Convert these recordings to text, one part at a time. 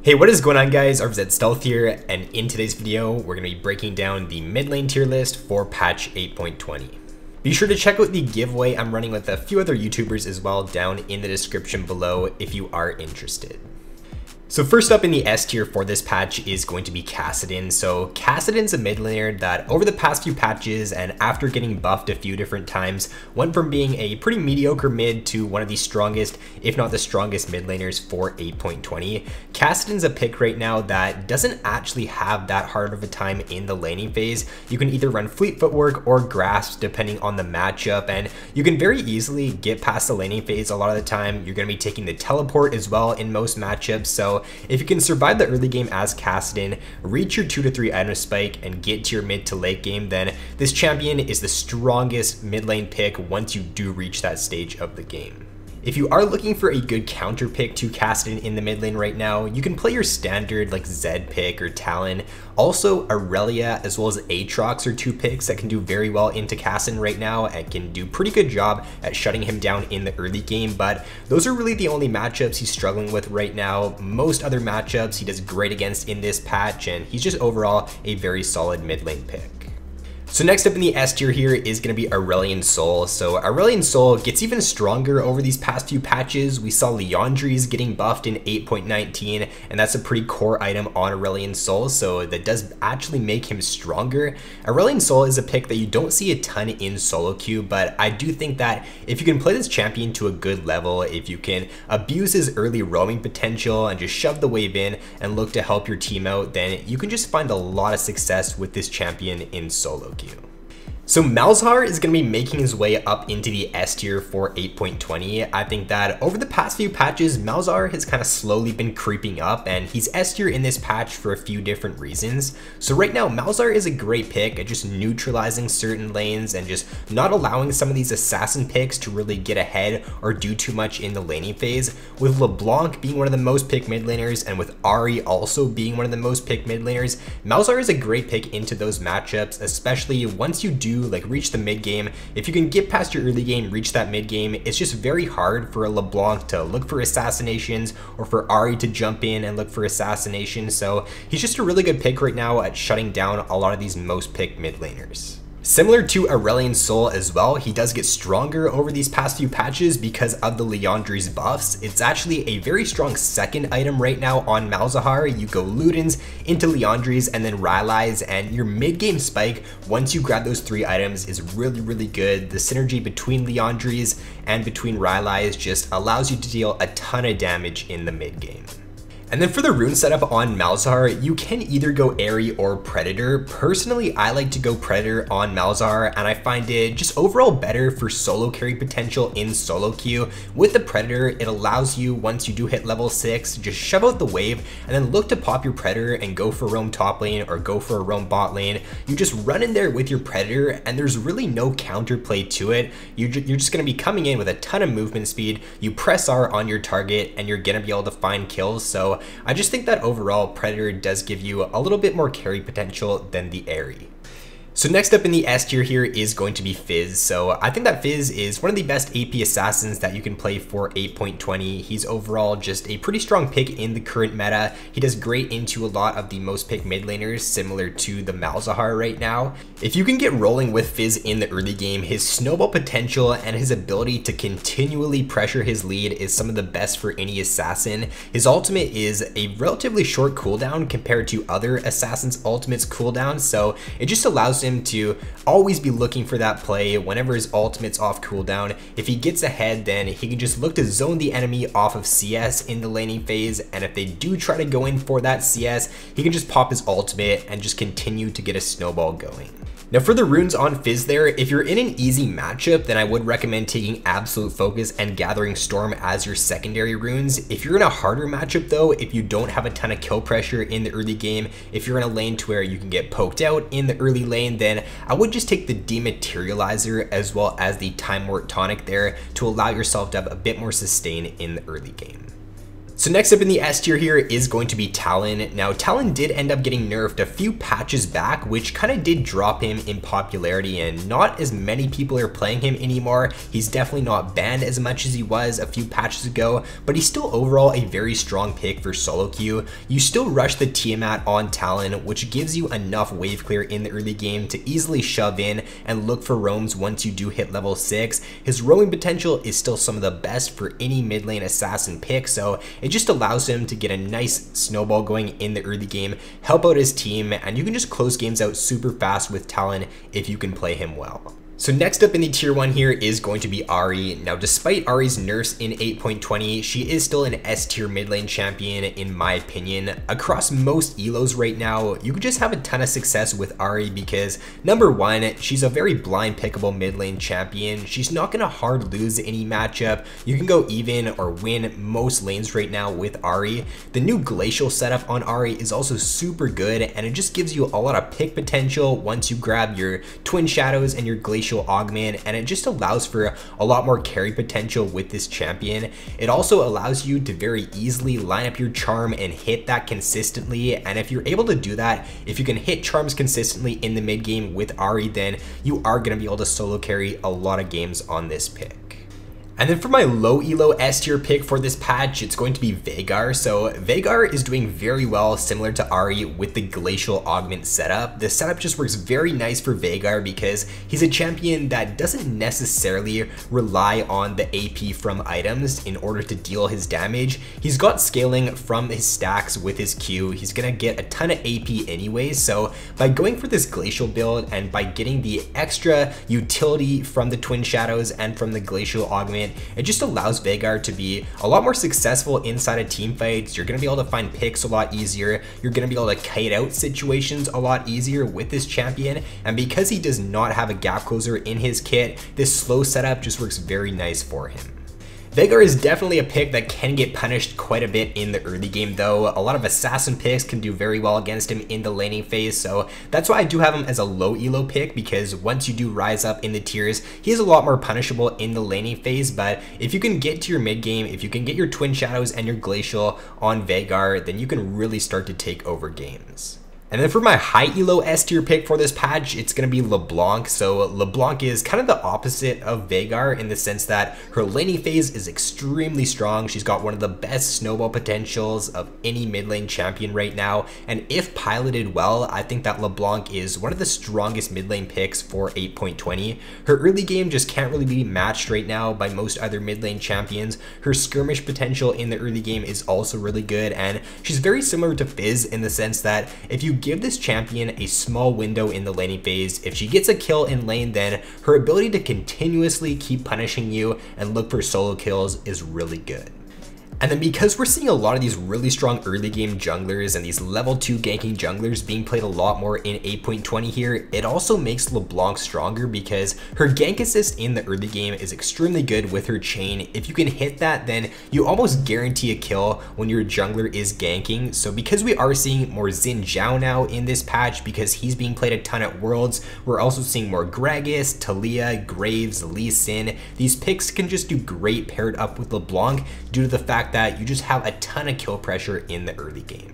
Hey, what is going on guys? Fizz Stealth here, and in today's video, we're going to be breaking down the mid lane tier list for patch 8.20. Be sure to check out the giveaway I'm running with a few other YouTubers as well down in the description below if you are interested. So first up in the S tier for this patch is going to be Kassadin. So Kassadin's a mid laner that over the past few patches and after getting buffed a few different times, went from being a pretty mediocre mid to one of the strongest, if not the strongest mid laners for 8.20. Kassadin's a pick right now that doesn't actually have that hard of a time in the laning phase. You can either run fleet footwork or grasp depending on the matchup, and you can very easily get past the laning phase a lot of the time. You're going to be taking the teleport as well in most matchups, so if you can survive the early game as Kassadin, reach your 2 to 3 item spike, and get to your mid to late game, then this champion is the strongest mid lane pick once you do reach that stage of the game. If you are looking for a good counter pick to Kassadin in the mid lane right now, you can play your standard like Zed pick or Talon. Also, Aurelia as well as Aatrox are two picks that can do very well into Kassadin right now and can do pretty good job at shutting him down in the early game, but those are really the only matchups he's struggling with right now. Most other matchups he does great against in this patch, and he's just overall a very solid mid lane pick. So next up in the S tier here is going to be Auriel Sol. So Auriel Sol gets even stronger over these past few patches. We saw Liandry's getting buffed in 8.19, and that's a pretty core item on Auriel Sol, so that does actually make him stronger. Auriel Sol is a pick that you don't see a ton in solo queue, but I do think that if you can play this champion to a good level, if you can abuse his early roaming potential and just shove the wave in and look to help your team out, then you can just find a lot of success with this champion in solo queue. So Malzahar is going to be making his way up into the S tier for 8.20. I think that over the past few patches, Malzahar has kind of slowly been creeping up, and he's S tier in this patch for a few different reasons. So right now, Malzahar is a great pick at just neutralizing certain lanes and just not allowing some of these assassin picks to really get ahead or do too much in the laning phase. With LeBlanc being one of the most picked mid laners and with Ahri also being one of the most picked mid laners, Malzahar is a great pick into those matchups, especially once you do like reach the mid game. If you can get past your early game, reach that mid game, it's just very hard for a LeBlanc to look for assassinations or for Ahri to jump in and look for assassinations. So he's just a really good pick right now at shutting down a lot of these most picked mid laners. Similar to Auriel Sol as well, he does get stronger over these past few patches because of the Liandry's buffs. It's actually a very strong second item right now on Malzahar. You go Ludens into Liandry's and then Rylai's, and your mid-game spike, once you grab those 3 items, is really good. The synergy between Liandry's and between Rylai's just allows you to deal a ton of damage in the mid-game. And then for the rune setup on Malzahar, you can either go Ahri or Predator. Personally, I like to go Predator on Malzahar, and I find it just overall better for solo carry potential in solo queue. With the Predator, it allows you, once you do hit level 6, just shove out the wave and then look to pop your Predator and go for a roam top lane or go for a roam bot lane. You just run in there with your Predator and there's really no counterplay to it. You're just going to be coming in with a ton of movement speed. You press R on your target and you're going to be able to find kills. So I just think that overall Predator does give you a little bit more carry potential than the Ahri. So next up in the S tier here is going to be Fizz. So I think that Fizz is one of the best AP assassins that you can play for 8.20. He's overall just a pretty strong pick in the current meta. He does great into a lot of the most picked mid laners, similar to the Malzahar right now. If you can get rolling with Fizz in the early game, his snowball potential and his ability to continually pressure his lead is some of the best for any assassin. His ultimate is a relatively short cooldown compared to other assassins' ultimates cooldown, so it just allows him to always be looking for that play whenever his ultimate's off cooldown. If he gets ahead, then he can just look to zone the enemy off of CS in the laning phase, and if they do try to go in for that CS, he can just pop his ultimate and just continue to get a snowball going. Now for the runes on Fizz there, if you're in an easy matchup, then I would recommend taking Absolute Focus and Gathering Storm as your secondary runes. If you're in a harder matchup though, if you don't have a ton of kill pressure in the early game, if you're in a lane to where you can get poked out in the early lane, then I would just take the Dematerializer as well as the Time Wart Tonic there to allow yourself to have a bit more sustain in the early game. So next up in the S tier here is going to be Talon. Now Talon did end up getting nerfed a few patches back, which kind of did drop him in popularity and not as many people are playing him anymore. He's definitely not banned as much as he was a few patches ago, but he's still overall a very strong pick for solo queue. You still rush the Tiamat on Talon, which gives you enough wave clear in the early game to easily shove in and look for roams once you do hit level 6. His roaming potential is still some of the best for any mid lane assassin pick, so it just allows him to get a nice snowball going in the early game, help out his team, and you can just close games out super fast with Talon if you can play him well. So next up in the tier 1 here is going to be Ahri. Now despite Ahri's nerfs in 8.20, she is still an S tier mid lane champion in my opinion. Across most elos right now, you can just have a ton of success with Ahri because number 1, she's a very blind pickable mid lane champion. She's not going to hard lose any matchup. You can go even or win most lanes right now with Ahri. The new glacial setup on Ahri is also super good and it just gives you a lot of pick potential once you grab your twin shadows and your glacial augment, and it just allows for a lot more carry potential with this champion. It also allows you to very easily line up your charm and hit that consistently, and if you're able to do that, if you can hit charms consistently in the mid game with Ahri, then you are going to be able to solo carry a lot of games on this pick. And then for my low elo S tier pick for this patch, it's going to be Vegard. So Vegard is doing very well, similar to Ahri with the glacial augment setup. The setup just works very nice for Vegard because he's a champion that doesn't necessarily rely on the AP from items in order to deal his damage. He's got scaling from his stacks with his Q. He's gonna get a ton of AP anyways. So by going for this glacial build and by getting the extra utility from the twin shadows and from the glacial augment, it just allows Vegard to be a lot more successful inside of team fights. You're going to be able to find picks a lot easier. You're going to be able to kite out situations a lot easier with this champion. And because he does not have a gap closer in his kit, this slow setup just works very nice for him. Vegard is definitely a pick that can get punished quite a bit in the early game though. A lot of assassin picks can do very well against him in the laning phase, so that's why I do have him as a low elo pick, because once you do rise up in the tiers, he is a lot more punishable in the laning phase. But if you can get to your mid game, if you can get your twin shadows and your glacial on Vegard, then you can really start to take over games. And then for my high elo S tier pick for this patch, it's going to be LeBlanc. So LeBlanc is kind of the opposite of Vegard in the sense that her laning phase is extremely strong. She's got one of the best snowball potentials of any mid lane champion right now. And if piloted well, I think that LeBlanc is one of the strongest mid lane picks for 8.20. Her early game just can't really be matched right now by most other mid lane champions. Her skirmish potential in the early game is also really good. And she's very similar to Fizz in the sense that if you give this champion a small window in the laning phase, if she gets a kill in lane, then her ability to continuously keep punishing you and look for solo kills is really good. And then because we're seeing a lot of these really strong early game junglers and these level 2 ganking junglers being played a lot more in 8.20 here, it also makes LeBlanc stronger because her gank assist in the early game is extremely good with her chain. If you can hit that, then you almost guarantee a kill when your jungler is ganking. So because we are seeing more Xin Zhao now in this patch, because he's being played a ton at Worlds, we're also seeing more Gragas, Talia, Graves, Lee Sin. These picks can just do great paired up with LeBlanc due to the fact that you just have a ton of kill pressure in the early game.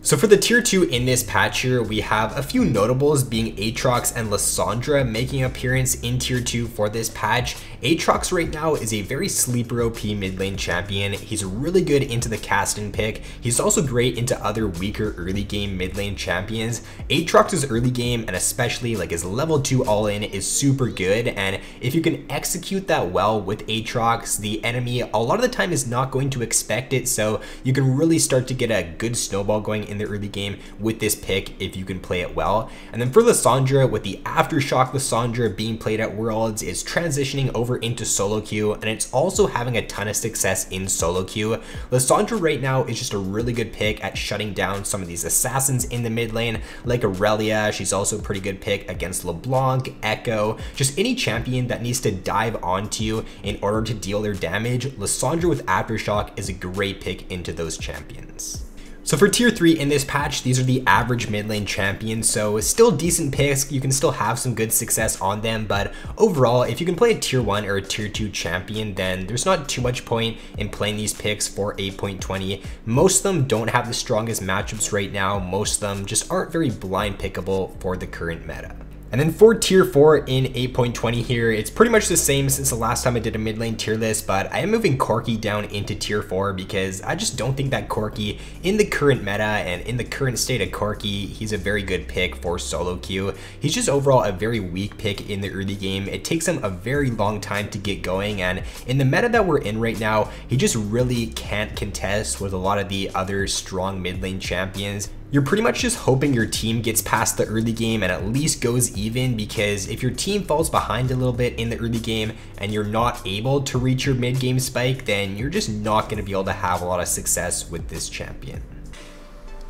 So for the tier 2 in this patch here, we have a few notables being Aatrox and Lissandra making an appearance in tier 2 for this patch. Aatrox right now is a very sleeper OP mid lane champion. He's really good into the Kassadin pick. He's also great into other weaker early game mid lane champions. Aatrox's early game, and especially like his level 2 all-in, is super good, and if you can execute that well with Aatrox, the enemy a lot of the time is not going to expect it, so you can really start to get a good snowball going in the early game with this pick if you can play it well. And then for Lissandra, with the Aftershock Lissandra being played at Worlds, is transitioning over into solo queue, and it's also having a ton of success in solo queue. Lissandra right now is just a really good pick at shutting down some of these assassins in the mid lane, like Aurelia. She's also a pretty good pick against LeBlanc, Echo, just any champion that needs to dive onto you in order to deal their damage. Lissandra with Aftershock is a great pick into those champions. So for tier 3 in this patch, these are the average mid lane champions, so still decent picks. You can still have some good success on them, but overall, if you can play a tier 1 or a tier 2 champion, then there's not too much point in playing these picks for 8.20. Most of them don't have the strongest matchups right now. Most of them just aren't very blind pickable for the current meta. And then for tier 4 in 8.20 here, it's pretty much the same since the last time I did a mid lane tier list, but I am moving Corki down into tier 4 because I just don't think that Corki in the current meta and in the current state of Corki, he's a very good pick for solo queue. He's just overall a very weak pick in the early game. It takes him a very long time to get going, and in the meta that we're in right now, he just really can't contest with a lot of the other strong mid lane champions. You're pretty much just hoping your team gets past the early game and at least goes even, because if your team falls behind a little bit in the early game and you're not able to reach your mid game spike, then you're just not going to be able to have a lot of success with this champion.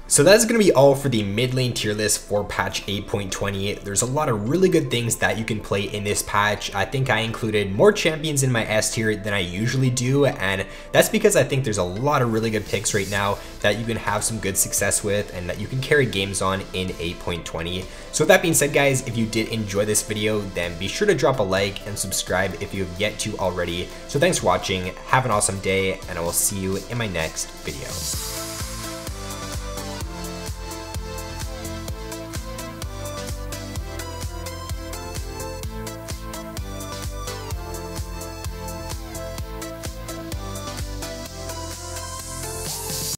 So that's going to be all for the mid lane tier list for patch 8.20. There's a lot of really good things that you can play in this patch. I think I included more champions in my S tier than I usually do, and that's because I think there's a lot of really good picks right now that you can have some good success with and that you can carry games on in 8.20. So with that being said, guys, if you did enjoy this video, then be sure to drop a like and subscribe if you have yet to already. So thanks for watching, have an awesome day, and I will see you in my next video.